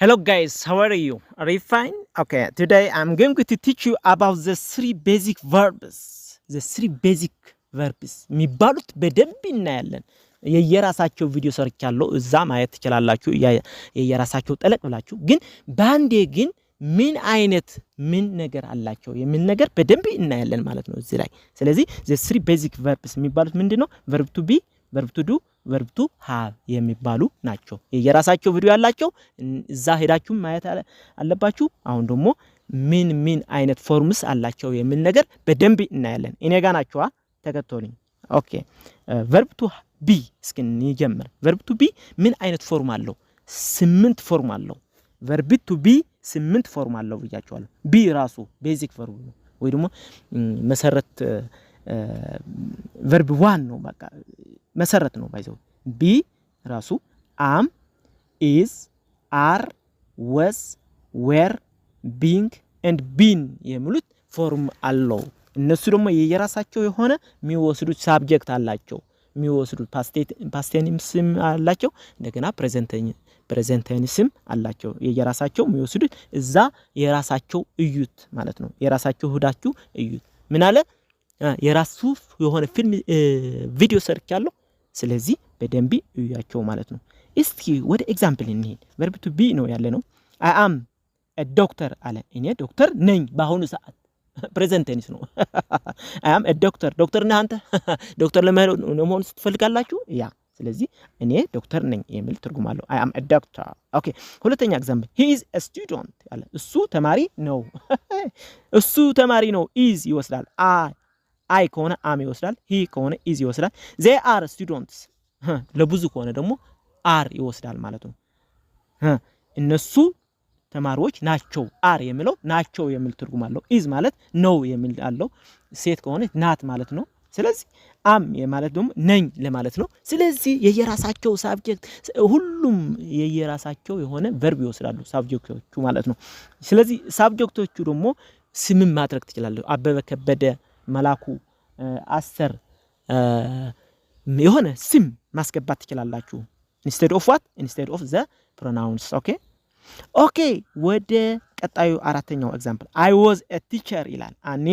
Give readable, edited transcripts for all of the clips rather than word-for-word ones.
Hello guys, how are you? Are you fine? Okay, today I'm going to teach you about the three basic verbs. The three basic verbs የሚባሉት በደንብ እናያለን። የየራሳቸው ቪዲዮ ሰርቻለሁ እዛ ማየት ትችላላችሁ። የየራሳቸው ጠለቅ ብላችሁ ግን ባንዴ ግን ምን ነገር አላቸው የሚል ነገር በደንብ እናያለን ማለት ነው እዚህ ላይ። ስለዚህ the three basic verbs የሚባሉት ምንድነው? verb to be, verb to do, verb to have የሚባሉ ናቸው። የየራሳቸው ቪዲዮ ያላቸው እዛ ሄዳችሁ ማየት አለባችሁ። አሁን ደግሞ ምን አይነት ፎርምስ አላቸው የሚል ነገር በደንብ እናያለን። እኔ ጋር ናችሁ ተከተሉኝ። ኦኬ verb to be እስኪ እንጀምር። verb to be ምን አይነት ፎርም አለው? 8 ፎርም አለው። verb to be 8 ፎርም አለው ብያችኋለሁ። be ራሱ ቤዚክ ቨርብ ነው ወይ ደግሞ መሰረት verb 1 ነው በቃ መሰረት ነው ባይዘው be ራሱ am is are was were being and been የሚሉት ፎርም አለው። እነሱ ደግሞ የየራሳቸው የሆነ የሚወስዱት ሳብጀክት አላቸው። የሚወስዱት past tense አላቸው። እንደገና present tense አላቸው። የየራሳቸው የሚወስዱት እዛ የራሳቸው እዩት ማለት ነው። የራሳቸው ሄዳችሁ እዩት። ምን አለ የራሱ የሆነ ፊልም ቪዲዮ ሰርቻለሁ። ስለዚህ በደንብ እዩያቸው ማለት ነው። እስኪ ወደ ኤግዛምፕል እንሂድ። verb to be ነው ያለ ነው። I am a doctor አለ። እኔ ዶክተር ነኝ በአሁኑ ሰዓት present tense ነው። I am a doctor ዶክተር ነህ አንተ ዶክተር ለመሆን ስትፈልጋላችሁ ያ ስለዚህ እኔ ዶክተር ነኝ የሚል ትርጉም አለው። I am a doctor ኦኬ። ሁለተኛ ኤግዛምፕል he is a student አለ። እሱ ተማሪ ነው። እሱ ተማሪ ነው is ይወስዳል። I ከሆነ am ይወስዳል። he ከሆነ is ይወስዳል። they are students ለብዙ ከሆነ ደግሞ are ይወስዳል ማለት ነው። እነሱ ተማሪዎች ናቸው። are የሚለው ናቸው የሚል ትርጉም አለው። is ማለት ነው የሚል አለው። ሴት ከሆነ ናት ማለት ነው። ስለዚህ am ማለት ደግሞ ነኝ ለማለት ነው። ስለዚህ የየራሳቸው ሳብጀክት ሁሉም የየራሳቸው የሆነ verb ይወስዳሉ ሳብጀክቶቹ ማለት ነው። ስለዚህ ሳብጀክቶቹ ደግሞ ስምን ማድረግ ትችላለህ። አበበ ከበደ መላኩ አሰር የሆነ ስም ማስገባት ትችላላችሁ instead of what instead of the pronouns ኦኬ ወደ ቀጣዩ አራተኛው ኤግዛምፕል I was a teacher ይላል። እኔ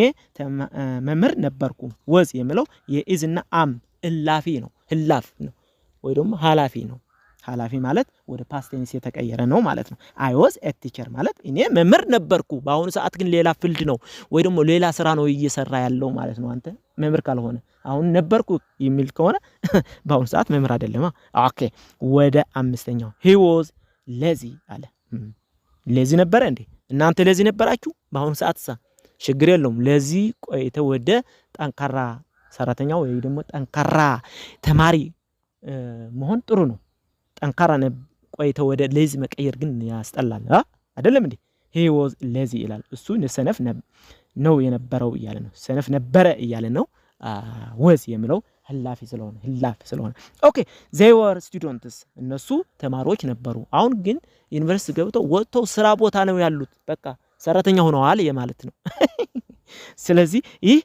መምህር ነበርኩ። was የሚለው የis እና am እላፊ ነው ህላፍ ነው ወይ ደግሞ ሐላፊ ነው። ሐላፊ ማለት ወደ past tense የተቀየረ ነው ማለት ነው። I was a teacher ማለት እኔ መምህር ነበርኩ። በአሁኑ ሰዓት ግን ሌላ ፊልድ ነው ወይ ደግሞ ሌላ ስራ ነው እየሰራ ያለው ማለት ነው። አንተ መምህር ካልሆነ አሁን ነበርኩ የሚል ከሆነ በአሁኑ ሰዓት መምህር አይደለም። ኦኬ ወደ አምስተኛው he was lazy አለ። lazy ነበረ እንዴ? እናንተ lazy ነበራችሁ? በአሁኑ ሰዓት ችግር የለውም። lazy ቆይተው ወደ ጠንካራ ሰራተኛ ወይ ደግሞ ጠንካራ ተማሪ መሆን ጥሩ ነው። ጠንካራ ቆይተው ወደ lazy መቀየር ግን ያስጠላል አይደለም እንዴ? he was lazy ይላል። እሱ ሰነፍ ነው የነበረው እያለ ነው። ሰነፍ ነበረ እያለ ነው። was የሚለው ህላፊ ስለሆነ ኦኬ they were students እነሱ ተማሪዎች ነበሩ። አሁን ግን ዩኒቨርሲቲ ገብተው ወጥተው ስራ ቦታ ነው ያሉት። በቃ ሰራተኛ ሆነዋል የማለት ነው። ስለዚህ ይህ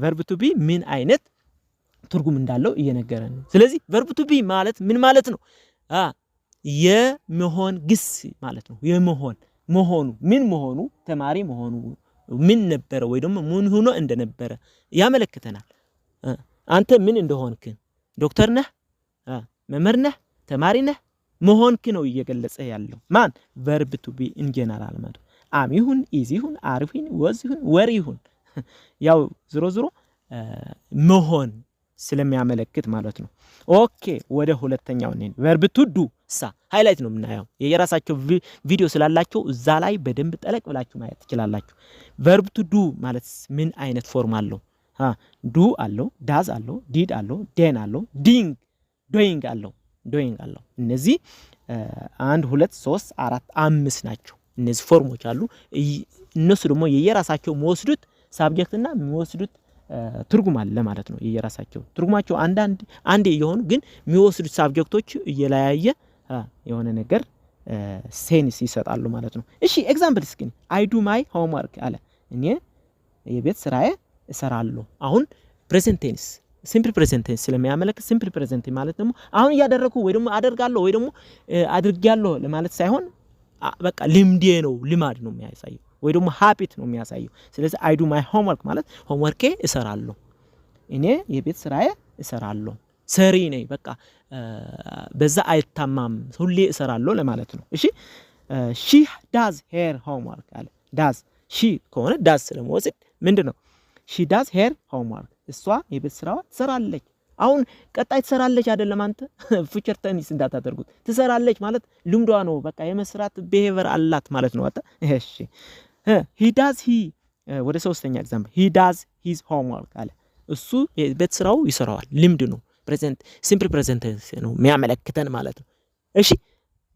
verb to be ምን አይነት ትርጉም እንዳለው እየነገረን ነው። ስለዚህ verb to be ማለት ምን ማለት ነው? የመሆን ግስ ማለት ነው። ምን መሆኑ ተማሪ መሆኑ ምን ነበረ ወይ ደግሞ ምን ሆኖ እንደነበረ ያመለክተናል። አንተ ምን እንደሆንክ ዶክተር ነህ፣ መምህር ነህ፣ ተማሪ ነህ መሆንክ ነው እየገለጸ ያለው ማን verb to be in general ማለት am ይሁን is ይሁን are ይሁን was ይሁን were ይሁን ያው ዝሮ መሆን ስለሚያመለክት ማለት ነው። ኦኬ ወደ ሁለተኛው ነን verb to do ሃይላይት ነው የምናየው። የየራሳቸው ቪዲዮ ስላላቸው እዛ ላይ በደንብ ጠለቅ ብላችሁ ማየት ትችላላችሁ። verb to do ማለት ምን አይነት ፎርም አለው? do አለው፣ does አለው፣ did አለው፣ done አለው፣ doing አለው። እነዚህ 1 2 3 4 5 ናቸው። እነዚህ ፎርሞች አሉ። እነሱ ደግሞ የየራሳቸው የሚወስዱት ሳብጀክት እና የሚወስዱት ትርጉም አለ ማለት ነው። የየራሳቸው ትርጉማቸው አንዴ የሆኑ ግን የሚወስዱት ሳብጀክቶች እየለያየ የሆነ ነገር ሴንስ ይሰጣሉ ማለት ነው። እሺ ኤግዛምፕል እስኪ I do my homework አለ። እኔ የቤት ስራዬ እሰራለሁ። አሁን present tense simple present tense ስለሚያመለክት simple present ማለት ደግሞ አሁን ያደረኩ ወይ ደግሞ አደርጋለሁ ወይ ደግሞ አድርጊያለሁ ለማለት ሳይሆን በቃ ልምዴ ነው ልማድ ነው የሚያሳየው ወይ ደግሞ ሃቢት ነው የሚያሳየው ስለዚህ I do my homework ማለት homework እሰራለሁ እኔ የቤት ስራዬ እሰራለሁ ሰሪ ነኝ በቃ በዛ አይታማም ሁሌ እሰራለሁ ለማለት ነው እሺ she does her homework አለ does she ከሆነ does ስለመወስድ ምንድነው she does her homework እሷ የቤት ስራዋ ትሰራለች አሁን ቀጣይ ትሰራለች አይደለም አንተ ፊቸር ቴንስ እንዳታደርጉት ትሰራለች ማለት ልምዷ ነው በቃ የመስራት behavior አላት ማለት ነው አታ እሺ he ወደ ሶስተኛ ኤግዛምፕል he does his homework አለ እሱ የቤት ስራው ይሰራዋል ልምድ ነው ፕሬዘንት ሲምፕል ፕሬዘንት ነው የሚያመለክተን ማለት ነው እሺ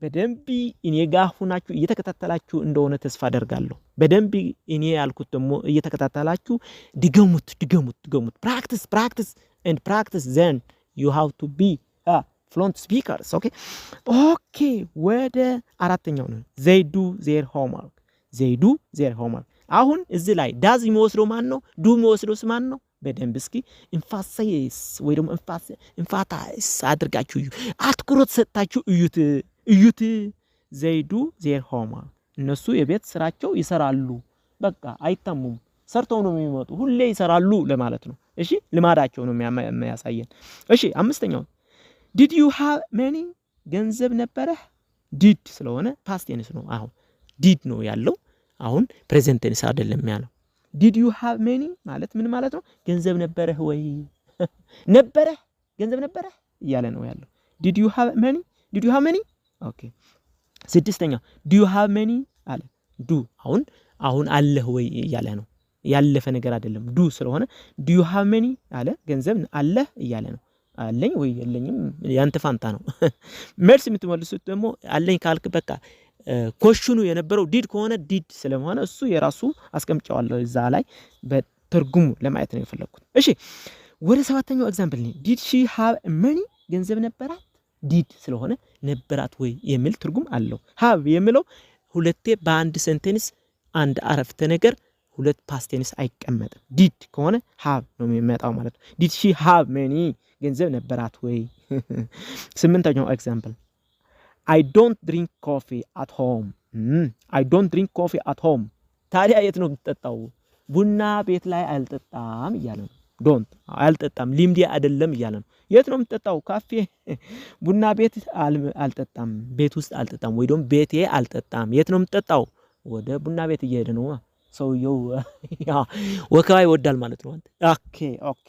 በደንብ እኔ ጋር ሆናችሁ እየተከታተላችሁ እንደሆነ ተስፋ አደርጋለሁ በደንብ እኔ ያልኩት ደግሞ እየተከታተላችሁ ድገሙት practice and practice then you have to be fluent speakers okay ወደ አራተኛው ነው they do their homework አሁን እዚህ ላይ does የሚወስደው ማን ነው do የሚወስደው ማን ነው በደንብ እስኪ emphasize ወይ ደግሞ emphasize አድርጋችሁ አትኩሮት ሰጣችሁ እዩት they do their homework እነሱ የቤት ስራቸው ይሰራሉ በቃ አይታሙም ሰርተው ነው የሚመጡ ሁሌ ይሰራሉ ለማለት ነው እሺ ልማዳቸው ነው የሚያሳየን እሺ አምስተኛው did you have many ገንዘብ ነበረህ did ስለሆነ past tense ነው አሁን did ነው ያለው አሁን present tense አይደለም ያለው did you have many ማለት ምን ማለት ነው ገንዘብ ነበረህ ወይ ነበረህ ገንዘብ ነበረህ እያለ ነው ያለው did you have many okay ስድስተኛው do you have many አለ do አሁን አለህ ወይ እያለ ነው ያለፈ ነገር አይደለም do ስለሆነ do you have many አለ ገንዘብ አለህ እያለ ነው አለኝ ወይ የለኝም ያንተ ፋንታ ነው መልስ የምትመልሱት ደግሞ አለኝ ካልክ በቃ ኮሽኑ የነበረው ዲድ ከሆነ ዲድ ስለሆነ እሱ የራሱ አስቀምጫዋለሁ እዛ ላይ በትርጉሙ ለማየት ነው የፈለኩት እሺ ወደ ሰባተኛው ኤግዛምፕል ነው did she have money ገንዘብ ነበራት ዲድ ስለሆነ ነበራት ወይ የሚል ትርጉም አለው have የሚለው ሁለቴ በአንድ ሴንቴንስ አንድ አረፍተ ነገር ሁለት ፓስት ቴንስ አይቀመጥም ዲድ ከሆነ have ነው የሚመጣው ማለት ነው did she have money ገንዘብ ነበራት ወይ ስምንተኛው ኤግዛምፕል I don't drink coffee at home ታዲያ የት ነው የምትጠጣው ቡና ቤት ላይ አልጠጣም እያለ ነው don't አልጠጣም ሊምዲ አይደለም እያለ ነው የት ነው የምትጠጣው ካፌ ቡና ቤት አልጠጣም ቤት ውስጥ አልጠጣም ወይ ደግሞ ቤቴ አልጠጣም የት ነው የምትጠጣው ወደ ቡና ቤት እየሄደ ነው ሰውየው ወከባ ይወዳል ማለት ነው ኦኬ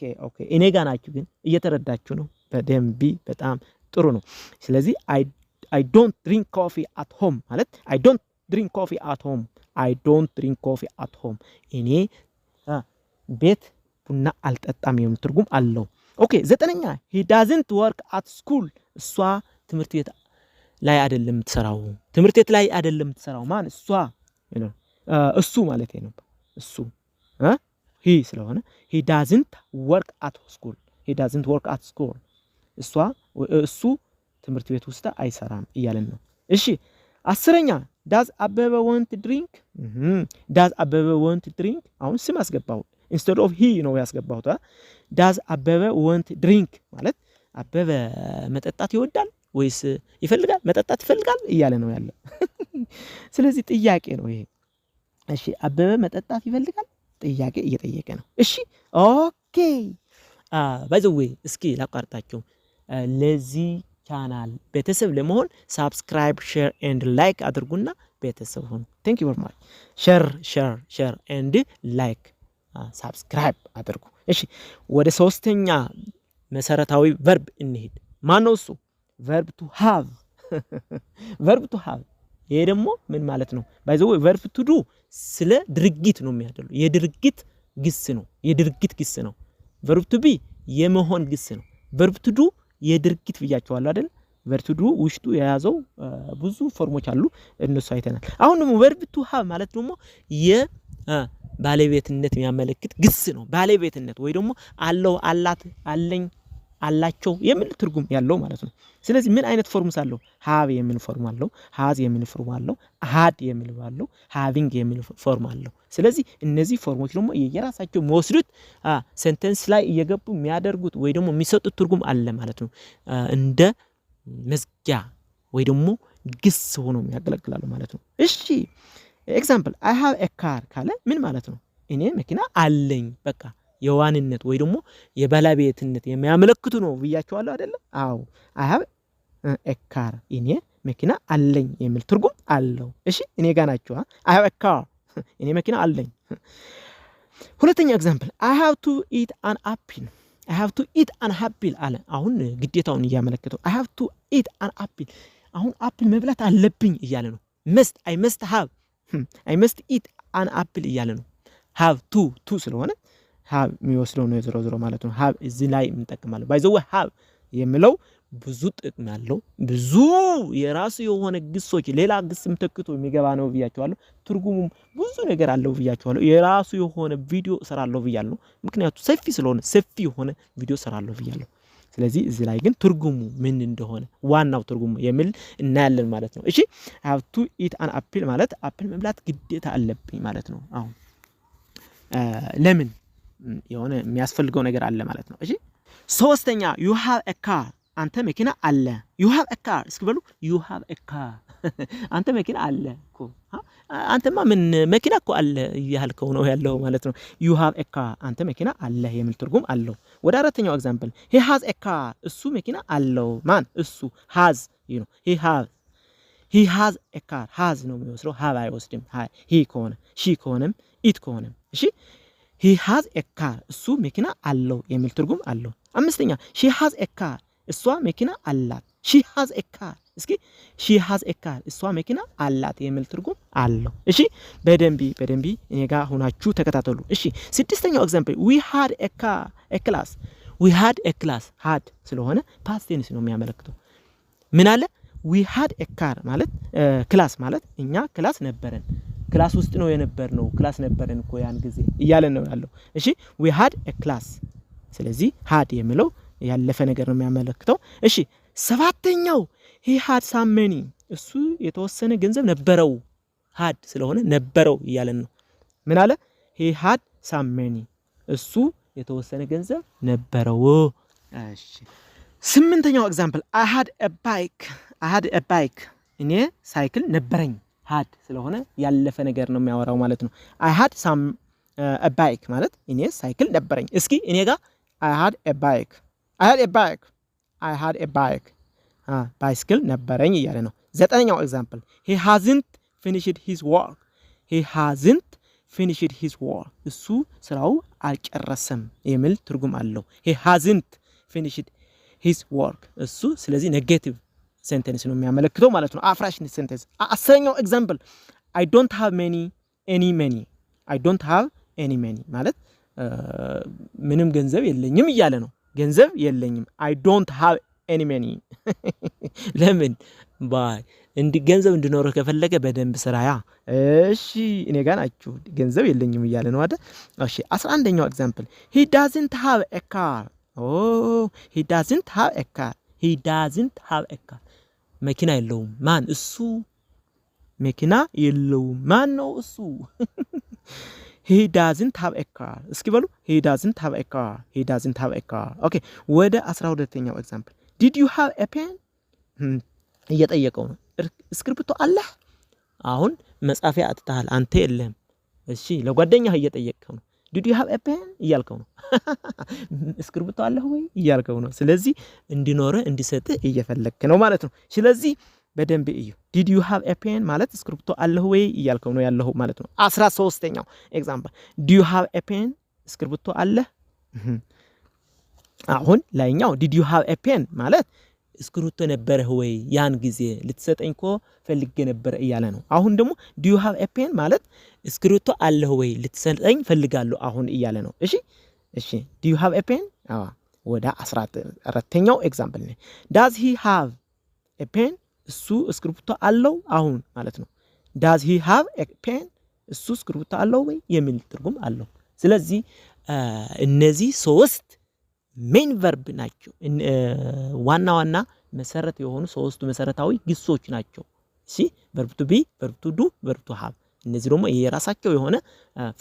እኔ ጋር ናችሁ ግን እየተረዳችሁ ነው በደንብ በጣም ጥሩ ነው ስለዚህ I don't drink coffee at home ማለት I don't drink coffee at home እኔ ቤት ቡና አልጠጣም የሚል ትርጉም አለው ኦኬ ዘጠነኛ he doesn't work at school እሷ ትምህርት ቤት ላይ አይደለም ትሰራው ማን እሷ እሱ ማለት ነው እሱ he ስለሆነ he doesn't work at school እሱ ትምህርት ቤት ውስጥ አይሰራም እያለን ነው እሺ አስረኛ does አበበ want drink አሁን ስም አስገባው instead of he ነው ያስገባው does አበበ want drink ማለት አበበ መጠጣት ይወዳል ወይስ መጠጣት ይፈልጋል እያለ ነው ያለው ስለዚህ ጥያቄ ነው ይሄ እሺ አበበ መጠጣት ይፈልጋል ጥያቄ እየጠየቀ ነው እሺ ኦኬ by the way እስኪ ላቋርጣችሁ ለዚህ ቻናል ቤተሰብ ለመሆን subscribe share and like አድርጉና ቤተሰብ ሁኑ thank you very much share and like subscribe አድርጉ እሺ ወደ ሶስተኛ መሰረታዊ verb እንሂድ ማነው እሱ verb to have ይሄ ደግሞ ምን ማለት ነው by the way verb to do ስለ ድርጊት ነው የሚያደርገው የድርጊት ግስ ነው verb to be የመሆን ግስ ነው verb to do የድርጊት ብያቸዋለሁ አይደል verb to do ውስጡ የያዘው ብዙ ፎርሞች አሉ እነሱ አይተናል አሁን ደግሞ verb to have ማለት ደግሞ ባለቤትነት የሚያመለክት ግስ ነው ባለቤትነት ወይ ደግሞ አለው አላት አለኝ አላቸው የሚል ትርጉም ያለው ማለት ነው ስለዚህ ምን አይነት ፎርምስ አለው have የሚል ፎርም አለው has የሚል ፎርም አለው had የሚል አለው having የሚል ፎርም አለው ስለዚህ እነዚህ ፎርሞች ደግሞ የየራሳቸው መወስዱት ሴንተንስ ላይ እየገቡ የሚያደርጉት ወይ ደግሞ የሚሰጡት ትርጉም አለ ማለት ነው እንደ መዝጊያ ወይ ደግሞ ግስ ሆኖ ያገለግላሉ ማለት ነው። እሺ ኤግዛምፕል I have a car ካለ ምን ማለት ነው? እኔ መኪና አለኝ በቃ የዋንነት ወይ ደግሞ የባለቤትነት የሚያመለክቱ ነው ብያቸዋለሁ አይደለ? አዎ I have a car እኔ መኪና አለኝ የሚል ትርጉም አለው። እሺ እኔ ጋር ናችሁ I have a car እኔ መኪና አለኝ። ሁለተኛ ኤግዛምፕል I have to eat an apple I have to eat an apple አለ። አሁን ግዴታውን እያመለከተው I have to eat an apple አሁን አፕል መብላት አለብኝ እያለ ነው። I must have I must eat an apple እያለ ነው። have to ስለሆነ have የሚወስደው ነው ዞሮ ማለት ነው። have እዚህ ላይ እንጠቀማለን። ባይ ዘ ወይ have የሚለው ብዙ ጥቅም ያለው ብዙ የራሱ የሆነ ግሶች ሌላ ግስም ተክቶ የሚገባ ነው ብያቸዋለሁ። ትርጉሙም ብዙ ነገር አለው ብያቸዋለሁ። የራሱ የሆነ ቪዲዮ እሰራለሁ ብያለሁ። ምክንያቱም ሰፊ ስለሆነ ሰፊ የሆነ ቪዲዮ እሰራለሁ ብያለሁ። ስለዚህ እዚህ ላይ ግን ትርጉሙ ምን እንደሆነ ዋናው ትርጉሙ የሚል እናያለን ማለት ነው። እሺ have to eat an apple ማለት አፕል መብላት ግዴታ አለብኝ ማለት ነው። አሁን ለምን የሆነ የሚያስፈልገው ነገር አለ ማለት ነው። እሺ ሶስተኛ you have a car አንተ መኪና አለ you have a car እስኪ በሉ you have a car አንተ መኪና አለ እኮ አንተማ ምን መኪና እኮ አለ ያልከው ነው ያለው ማለት ነው። you have a car አንተ መኪና አለ የሚል ትርጉም አለው። ወደ አራተኛው ኤግዛምፕል he has a car እሱ መኪና አለው ማን እሱ has you know he has a car has ነው የሚወስደው have አይወስድም he ከሆነ she ከሆነም it ከሆነም እሺ he has a car እሱ መኪና አለው የሚል ትርጉም አለው። አምስተኛ she has a car እሷ መኪና አላት she has a car እስኪ she has a car እሷ መኪና አላት የሚል ትርጉም አለው። እሺ በደንቢ እኔ ጋር ሆናችሁ ተከታተሉ። እሺ ስድስተኛው ኤግዛምፕል we had a class we had a class had ስለሆነ past tense ነው የሚያመለክተው። ምን አለ we had a car ማለት ክላስ ማለት እኛ ክላስ ነበረን ክላስ ውስጥ ነው የነበርነው ክላስ ነበረን እኮ ያን ጊዜ እያለን ነው ያለው። እሺ we had a class ስለዚህ had የሚለው ያለፈ ነገር ነው የሚያመለክተው። እሺ ሰባተኛው he had some money እሱ የተወሰነ ገንዘብ ነበረው had ስለሆነ ነበረው እያለን ነው። ምን አለ he had some money እሱ የተወሰነ ገንዘብ ነበረው። እሺ ስምንተኛው ኤግዛምፕል I had a bike እኔ ሳይክል ነበረኝ had ስለሆነ ያለፈ ነገር ነው የሚያወራው ማለት ነው። I had a bike ማለት እኔ ሳይክል ነበረኝ። እስኪ እኔ ጋር I had a bike ባይስክል ነበረኝ እያለ ነው። ዘጠነኛው ኤግዛምፕል he hasn't finished his work እሱ ስራው አልጨረሰም የሚል ትርጉም አለው። he hasn't finished his work እሱ ስለዚህ ኔጌቲቭ ሴንተንስ ነው የሚያመለክተው ማለት ነው። አፍራሽ ሴንተንስ። አስረኛው ኤግዛምፕል I don't have any money ማለት ምንም ገንዘብ የለኝም እያለ ነው። ገንዘብ የለኝም I don't have any money ለምን ባይ ገንዘብ እንድኖር ከፈለገ በደንብ ስራያ። እሺ እኔ ጋር ናችሁ ገንዘብ የለኝም እያለ ነው አይደል? እሺ 11ኛው ኤግዛምፕል he doesn't have a car መኪና የለውም ማን እሱ መኪና የለውም ማን ነው እሱ he doesn't have a car እስኪ በሉ he doesn't have a car ኦኬ ወደ 12ኛው ኤግዛምፕል did you have a pen እየጠየቀው ነው። እስክሪፕቶ አለህ አሁን መጻፊያ አጥተሃል አንተ የለህም። እሺ ለጓደኛህ እየጠየቀው ነው did you have a pen እያልከው ነው። እስክሪፕቶ አለህ ወይ እያልከው ነው። ስለዚህ እንዲኖር እንዲሰጥህ እየፈለክ ነው ማለት ነው። ስለዚህ በደንብ እዩ did you have a pen ማለት እስክሪፕቶ አለህ ወይ እያልከው ነው ያለው ማለት ነው። 13ኛው ኤግዛምፕል do you have a pen እስክሪፕቶ አለህ አሁን ላይኛው did you have a pen ማለት እስክሪፕቶ ነበረህ ወይ ያን ጊዜ ልትሰጠኝ እኮ ፈልጌ ነበር እያለ ነው። አሁን ደግሞ do you have a pen ማለት እስክሪፕቶ አለህ ወይ ልትሰጠኝ ፈልጋለሁ አሁን እያለ ነው። እሺ do you have a pen ወደ 14ኛው ኤግዛምፕል ነው does he have a pen እሱ እስክሪፕቶ አለው አሁን ማለት ነው። does he have a pen እሱ እስክሪፕቶ አለው ወይ የሚል ትርጉም አለው። ስለዚህ እነዚህ ሶስት ሜን ቨርብ ናቸው። ዋና መሰረት የሆኑ ሶስቱ መሰረታዊ ግሶች ናቸው። እሺ verb to be verb to do verb to have እነዚህ ደግሞ የራሳቸው የሆነ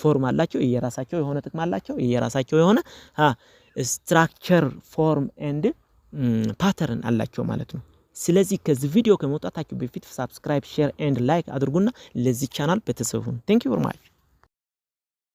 ፎርም አላቸው የራሳቸው የሆነ ጥቅም አላቸው የራሳቸው የሆነ ስትራክቸር ፎርም ኤንድ ፓተርን አላቸው ማለት ነው። ስለዚህ ከዚህ ቪዲዮ ከመውጣታችሁ በፊት ሰብስክራይብ ሼር ኤንድ ላይክ አድርጉና ለዚህ ቻናል ቤተሰብ ሁኑ። ቴንክ ዩ ቨሪ ማች